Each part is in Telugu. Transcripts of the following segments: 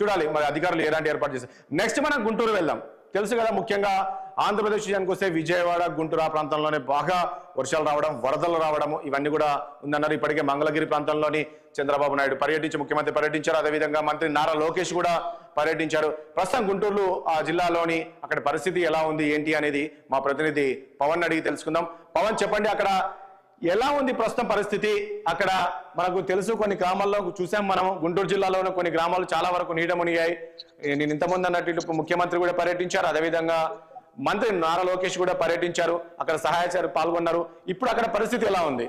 చూడాలి మరి అధికారులు ఎలాంటి ఏర్పాటు చేస్తారు. నెక్స్ట్ మనం గుంటూరు వెళ్దాం. తెలుసు కదా, ముఖ్యంగా ఆంధ్రప్రదేశ్ విషయానికి వస్తే విజయవాడ గుంటూరు ఆ ప్రాంతంలోనే బాగా వర్షాలు రావడం, వరదలు రావడం ఇవన్నీ కూడా ఉందన్నారు. ఇప్పటికే మంగళగిరి ప్రాంతంలోని చంద్రబాబు నాయుడు ముఖ్యమంత్రి పర్యటించారు. అదేవిధంగా మంత్రి నారా లోకేష్ కూడా పర్యటించారు. ప్రస్తుతం గుంటూరు ఆ జిల్లాలోని అక్కడ పరిస్థితి ఎలా ఉంది ఏంటి అనేది మా ప్రతినిధి పవన్ అడిగి తెలుసుకుందాం. పవన్, చెప్పండి, అక్కడ ఎలా ఉంది ప్రస్తుతం పరిస్థితి? అక్కడ మనకు తెలుసు కొన్ని గ్రామాల్లో చూసాం మనం, గుంటూరు జిల్లాలోని కొన్ని గ్రామాలు చాలా వరకు నీట మునిగాయి. నేను ఇంతకుముందు అన్నట్టు ముఖ్యమంత్రి కూడా పర్యటించారు, అదేవిధంగా మంత్రి నారా లోకేష్ కూడా పర్యటించారు, అక్కడ సహాయచారు పాల్గొన్నారు. ఇప్పుడు అక్కడ పరిస్థితి ఎలా ఉంది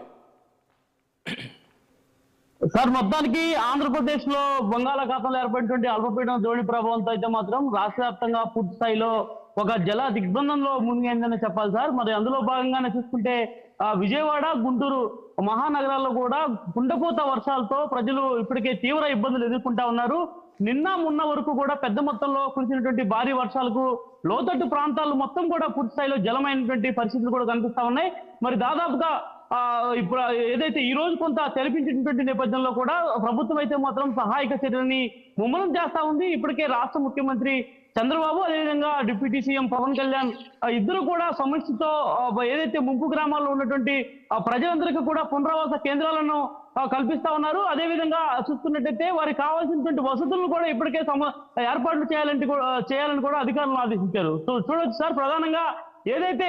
సార్? మొత్తానికి ఆంధ్రప్రదేశ్ లో బంగాళాఖాతంలో ఏర్పడినటువంటి అల్పపీడనం ద్రోణి ప్రభావంతో అయితే మాత్రం రాష్ట్ర వ్యాప్తంగా పూర్తి స్థాయిలో ఒక జల దిగ్బంధంలో మునిగిందని చెప్పాలి సార్. మరి అందులో భాగంగానే చూసుకుంటే విజయవాడ గుంటూరు మహానగరాల్లో కూడా కుండపోత వర్షాలతో ప్రజలు ఇప్పటికే తీవ్ర ఇబ్బందులు ఎదుర్కొంటా ఉన్నారు. నిన్న మొన్న వరకు కూడా పెద్ద మొత్తంలో కురిసినటువంటి భారీ వర్షాలకు లోతట్టు ప్రాంతాలు మొత్తం కూడా పూర్తి స్థాయిలో జలమైనటువంటి పరిస్థితులు కూడా కనిపిస్తా ఉన్నాయి. మరి దాదాపుగా ఇప్పుడు ఏదైతే ఈ రోజు కొంత తెరిపించినటువంటి నేపథ్యంలో కూడా ప్రభుత్వం అయితే మాత్రం సహాయక చర్యలని ముమ్మరం చేస్తా ఉంది. ఇప్పటికే రాష్ట్ర ముఖ్యమంత్రి చంద్రబాబు, అదేవిధంగా డిప్యూటీ సీఎం పవన్ కళ్యాణ్ ఇద్దరు కూడా సమస్యతో ఏదైతే ముంపు గ్రామాల్లో ఉన్నటువంటి ప్రజలందరికీ కూడా పునరావాస కేంద్రాలను కల్పిస్తా ఉన్నారు. అదేవిధంగా చూస్తున్నట్టయితే వారికి కావాల్సినటువంటి వసతులను కూడా ఇప్పటికే ఏర్పాట్లు చేయాలని కూడా అధికారులను ఆదేశించారు. చూడొచ్చు సార్, ప్రధానంగా ఏదైతే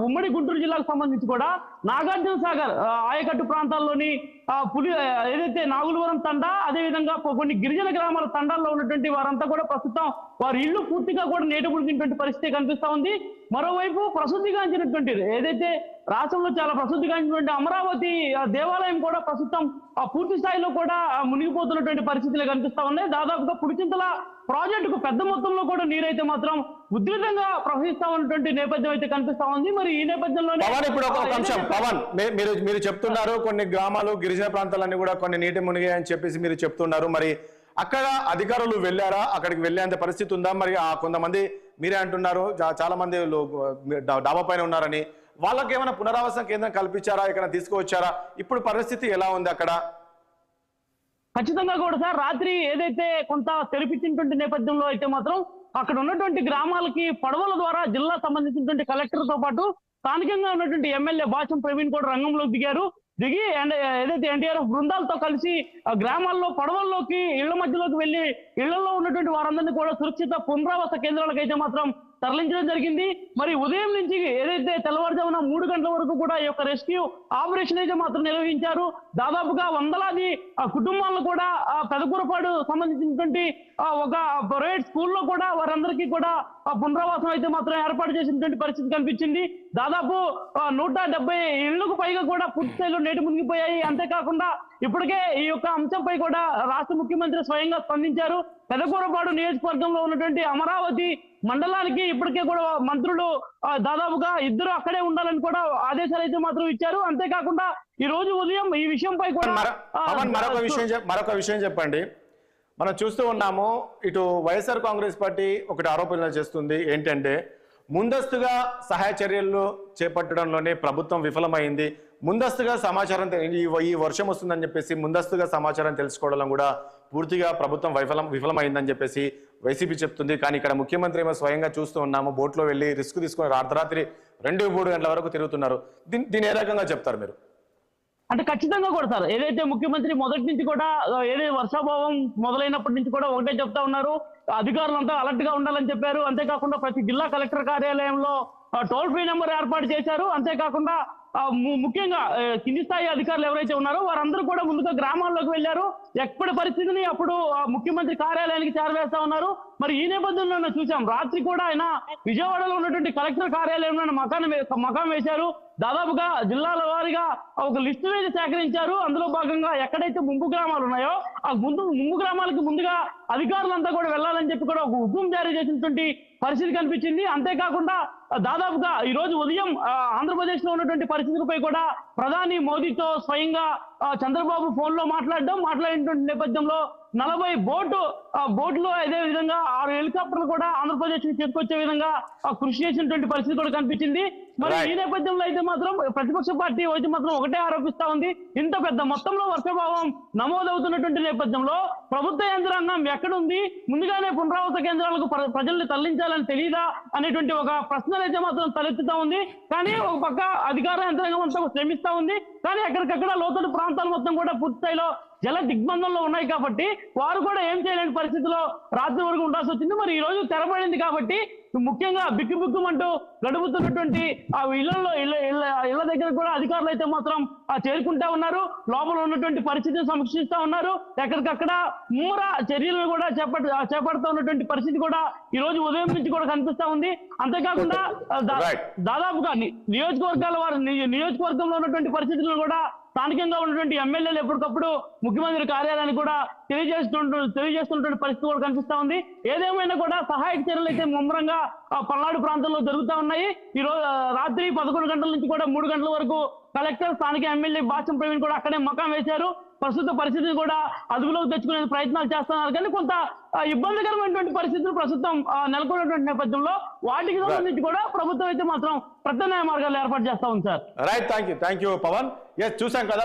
ఉమ్మడి గుంటూరు జిల్లాకు సంబంధించి కూడా నాగార్జున సాగర్ ఆయకట్టు ప్రాంతాల్లోని ఏదైతే నాగులవరం తండా, అదేవిధంగా కొన్ని గిరిజన గ్రామాల తండాల్లో ఉన్నటువంటి వారంతా కూడా ప్రస్తుతం వారి ఇళ్లు పూర్తిగా కూడా నీట మునిగినటువంటి పరిస్థితి కనిపిస్తా ఉంది. మరోవైపు ప్రసిద్ధిగాంచినటువంటి ఏదైతే రాష్ట్రంలో చాలా ప్రసిద్ధిగాంచినటువంటి అమరావతి దేవాలయం కూడా ప్రస్తుతం పూర్తి స్థాయిలో కూడా మునిగిపోతున్నటువంటి పరిస్థితులు కనిపిస్తా ఉన్నాయి. దాదాపుగా పుడిచింతల ప్రాజెక్టుకు పెద్ద మొత్తంలో కూడా నీరైతే మాత్రం ఉధృతంగా ప్రవహిస్తా ఉన్నటువంటి నేపథ్యం అయితే కనిపిస్తా ఉంది. మరి ఈ నేపథ్యంలో ఇప్పుడు ఒక అంశం పవన్, మీరు చెప్తున్నారు కొన్ని గ్రామాలు గిరిజన ప్రాంతాలన్నీ కూడా కొన్ని నీటి మునిగాయని చెప్పేసి మీరు చెప్తున్నారు. మరి అక్కడ అధికారులు వెళ్ళారా? అక్కడికి వెళ్ళేంత పరిస్థితి ఉందా? మరి కొంతమంది మీరే అంటున్నారు చాలా మంది డాబా పైన ఉన్నారని, వాళ్ళకి ఏమైనా పునరావాస కేంద్రం కల్పించారా? ఇక్కడ తీసుకువచ్చారా? ఇప్పుడు పరిస్థితి ఎలా ఉంది అక్కడ? ఖచ్చితంగా కూడా సార్, రాత్రి ఏదైతే కొంత తెరిపించినటువంటి నేపథ్యంలో అయితే మాత్రం అక్కడ ఉన్నటువంటి గ్రామాలకి పడవల ద్వారా జిల్లా సంబంధించినటువంటి కలెక్టర్ తో పాటు స్థానికంగా ఉన్నటువంటి ఎమ్మెల్యే బాచం ప్రవీణ్ కూడా రంగంలోకి దిగి ఏదైతే ఎన్టీఆర్ఎఫ్ బృందాలతో కలిసి గ్రామాల్లో పడవల్లోకి ఇళ్ల మధ్యలోకి వెళ్లి ఇళ్లలో ఉన్నటువంటి వారందరినీ కూడా సురక్షిత పునరావాస కేంద్రాలకు అయితే మాత్రం తరలించడం జరిగింది. మరి ఉదయం నుంచి ఏదైతే తెల్లవారుజామున 3 గంటల వరకు కూడా ఈ యొక్క రెస్క్యూ ఆపరేషన్ అయితే మాత్రం నిర్వహించారు. దాదాపుగా వందలాది కుటుంబాలను కూడా పెదకూరపాడు సంబంధించినటువంటి ఒక ప్రైవేట్ స్కూల్లో కూడా వారందరికీ కూడా పునరావాసం అయితే మాత్రం ఏర్పాటు చేసినటువంటి పరిస్థితి కనిపించింది. దాదాపు 170 ఇళ్లకు పైగా కూడా పూర్తి స్థాయిలో నీటి మునిగిపోయాయి. అంతేకాకుండా ఇప్పటికే ఈ యొక్క అంశంపై కూడా రాష్ట్ర ముఖ్యమంత్రి స్వయంగా స్పందించారు. పెదకూరపాడు నియోజకవర్గంలో ఉన్నటువంటి అమరావతి మండలానికి ఇప్పటికే కూడా మంత్రులు దాదాపుగా 2 అక్కడే ఉండాలని కూడా ఆదేశాలు అయితే మాత్రం ఇచ్చారు. అంతేకాకుండా ఈ రోజు ఉదయం ఈ విషయంపై కూడా మరొక విషయం చెప్పండి. మనం చూస్తూ ఉన్నాము, ఇటు వైఎస్ఆర్ కాంగ్రెస్ పార్టీ ఒకటి ఆరోపణలు చేస్తుంది. ఏంటంటే ముందస్తుగా సహాయ చర్యలు చేపట్టడంలోనే ప్రభుత్వం విఫలమైంది. ముందస్తుగా సమాచారం ఈ వర్షం వస్తుందని చెప్పేసి ముందస్తుగా సమాచారం తెలుసుకోవడం కూడా పూర్తిగా ప్రభుత్వం విఫలమైందని చెప్పేసి వైసీపీ చెప్తుంది. కానీ ఇక్కడ ముఖ్యమంత్రి ఏమో స్వయంగా చూస్తూ ఉన్నాము, బోట్లో వెళ్ళి రిస్క్ తీసుకుని అర్ధరాత్రి 2-3 గంటల వరకు తిరుగుతున్నారు. దీన్ని ఏ రకంగా చెప్తారు మీరు? అంటే ఖచ్చితంగా కూడా సార్, ఏదైతే ముఖ్యమంత్రి మొదటి నుంచి కూడా ఏదైతే వర్షాభావం మొదలైనప్పటి నుంచి కూడా ఒకటే చెప్తా ఉన్నారు, అధికారులంతా అలర్ట్ గా ఉండాలని చెప్పారు. అంతేకాకుండా ప్రతి జిల్లా కలెక్టర్ కార్యాలయంలో టోల్ ఫ్రీ నెంబర్ ఏర్పాటు చేశారు. అంతేకాకుండా ముఖ్యంగా కింది స్థాయి అధికారులు ఎవరైతే ఉన్నారో వారందరూ కూడా ముందుగా గ్రామాల్లోకి వెళ్లారు. ఎప్పటి పరిస్థితిని అప్పుడు ముఖ్యమంత్రి కార్యాలయానికి చేరవేస్తా ఉన్నారు. మరి ఈ నేపథ్యంలో చూసాం, రాత్రి కూడా ఆయన విజయవాడలో ఉన్నటువంటి కలెక్టర్ కార్యాలయంలో మకాం వేశారు. దాదాపుగా జిల్లాల వారీగా ఒక లిస్టు అయితే సేకరించారు. అందులో భాగంగా ఎక్కడైతే ముంపు గ్రామాలు ఉన్నాయో ఆ ముంపు గ్రామాలకు ముందుగా అధికారులంతా కూడా వెళ్లాలని చెప్పి కూడా ఒక హుకుం జారీ చేసినటువంటి పరిస్థితి కనిపించింది. అంతేకాకుండా దాదాపుగా ఈ రోజు ఉదయం ఆంధ్రప్రదేశ్ లో ఉన్నటువంటి పరిస్థితులపై కూడా ప్రధాని మోదీతో స్వయంగా చంద్రబాబు ఫోన్ లో మాట్లాడినటువంటి నేపథ్యంలో 40 బోట్లు అదే విధంగా 6 హెలికాప్టర్లు కూడా ఆంధ్రప్రదేశ్ కి తీసుకొచ్చే విధంగా కృషి చేసినటువంటి పరిస్థితి కూడా కనిపించింది. మరి ఈ నేపథ్యంలో అయితే మాత్రం ప్రతిపక్ష పార్టీ అయితే మాత్రం ఒకటే ఆరోపిస్తా ఉంది, ఇంత పెద్ద మొత్తంలో వర్షాభావం నమోదవుతున్నటువంటి నేపథ్యంలో ప్రభుత్వ యంత్రాంగం ఎక్కడుంది, ముందుగానే పునరావాస కేంద్రాలకు ప్రజల్ని తరలించాలని తెలియదా అనేటువంటి ఒక ప్రశ్నలు అయితే మాత్రం తలెత్తుతా ఉంది. కానీ ఒక పక్క అధికార యంత్రాంగం అంతా శ్రమిస్తా ఉంది, కానీ ఎక్కడికక్కడ లోతట్టు ప్రాంతాలు మొత్తం కూడా పూర్తి స్థాయిలో జల దిగ్బంధంలో ఉన్నాయి కాబట్టి వారు కూడా ఏం చేయలేని పరిస్థితిలో రాత్రి వరకు ఉండాల్సి వచ్చింది. మరి ఈ రోజు తెరపడింది కాబట్టి ముఖ్యంగా బిక్కుబిక్కుమంటూ గడుపుతున్నటువంటి ఆ ఇళ్ల దగ్గర కూడా అధికారులు అయితే మాత్రం చేరుకుంటా ఉన్నారు, లోపల ఉన్నటువంటి పరిస్థితిని సమీక్షిస్తా ఉన్నారు, ఎక్కడికక్కడ మూర చర్యలను కూడా చేపడుతూ ఉన్నటువంటి పరిస్థితి కూడా ఈ రోజు ఉదయం నుంచి కూడా కనిపిస్తా ఉంది. అంతేకాకుండా దాదాపుగా నియోజకవర్గంలో ఉన్నటువంటి పరిస్థితులను కూడా స్థానికంగా ఉన్నటువంటి ఎమ్మెల్యేలు ఎప్పటికప్పుడు ముఖ్యమంత్రి కార్యాలయాన్ని కూడా తెలియజేస్తున్నటువంటి పరిస్థితి కూడా కనిపిస్తా ఉంది. ఏదేమైనా కూడా సహాయక చర్యలు అయితే ముమ్మరంగా పల్నాడు ప్రాంతంలో జరుగుతూ ఉన్నాయి. ఈ రోజు రాత్రి 11 గంటల నుంచి కూడా 3 గంటల వరకు కలెక్టర్, స్థానిక ఎమ్మెల్యే బాచం ప్రవీణ్ కూడా అక్కడే మకాం వేశారు. ప్రస్తుత పరిస్థితిని కూడా అదుపులోకి తెచ్చుకునే ప్రయత్నాలు చేస్తున్నారు, కానీ కొంత ఇబ్బందికరమైనటువంటి పరిస్థితులు ప్రస్తుతం నెలకొన్నటువంటి నేపథ్యంలో వాటికి సంబంధించి కూడా ప్రభుత్వం అయితే మాత్రం ప్రత్యామ్నాయ మార్గాలు ఏర్పాటు చేస్తా ఉంది sir. Right, thank you Pavan. చూసాం కదా.